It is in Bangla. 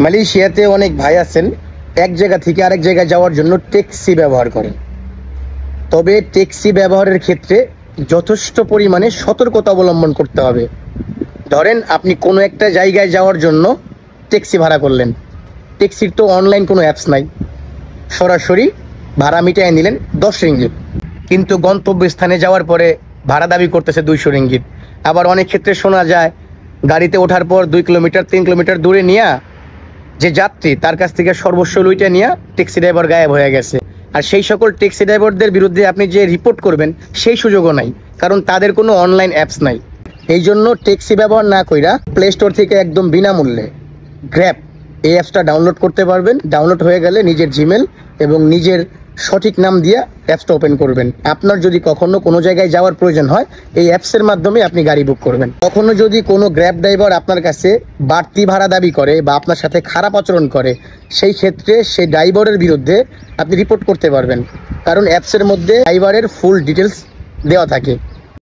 মালয়েশিয়াতে অনেক ভাই আছেন এক জায়গা থেকে আরেক জায়গায় যাওয়ার জন্য ট্যাক্সি ব্যবহার করেন। তবে ট্যাক্সি ব্যবহারের ক্ষেত্রে যথেষ্ট পরিমাণে সতর্কতা অবলম্বন করতে হবে। ধরেন আপনি কোনো একটা জায়গায় যাওয়ার জন্য ট্যাক্সি ভাড়া করলেন, ট্যাক্সির তো অনলাইন কোনো অ্যাপস নাই, সরাসরি ভাড়া মিটিয়ে নিলেন 10 রিঙ্গিত, কিন্তু গন্তব্যস্থানে যাওয়ার পরে ভাড়া দাবি করতেছে 200 রিঙ্গিত। আবার অনেক ক্ষেত্রে শোনা যায় গাড়িতে ওঠার পর 2 কিলোমিটার 3 কিলোমিটার দূরে নিয়ে যে যাত্রী তার কাছ থেকে সর্বস্ব লুইটা নিয়ে ট্যাক্সি ড্রাইভার গায়েব হয়ে গেছে। আর সেই সকল ট্যাক্সি ড্রাইভারদের বিরুদ্ধে আপনি যে রিপোর্ট করবেন সেই সুযোগও নাই, কারণ তাদের কোনো অনলাইন অ্যাপস নাই। এই জন্য ট্যাক্সি ব্যবহার না কইরা প্লে স্টোর থেকে একদম বিনামূল্যে গ্র্যাব এই অ্যাপসটা ডাউনলোড করতে পারবেন। ডাউনলোড হয়ে গেলে নিজের জিমেল এবং নিজের সঠিক নাম দিয়ে অ্যাপসটা ওপেন করবেন। আপনার যদি কখনো কোনো জায়গায় যাওয়ার প্রয়োজন হয় এই অ্যাপসের মাধ্যমে আপনি গাড়ি বুক করবেন। কখনো যদি কোনো গ্র্যাব ড্রাইভার আপনার কাছে বাড়তি ভাড়া দাবি করে বা আপনার সাথে খারাপ আচরণ করে, সেই ক্ষেত্রে সেই ড্রাইভারের বিরুদ্ধে আপনি রিপোর্ট করতে পারবেন, কারণ অ্যাপসের মধ্যে ড্রাইভারের ফুল ডিটেলস দেওয়া থাকে।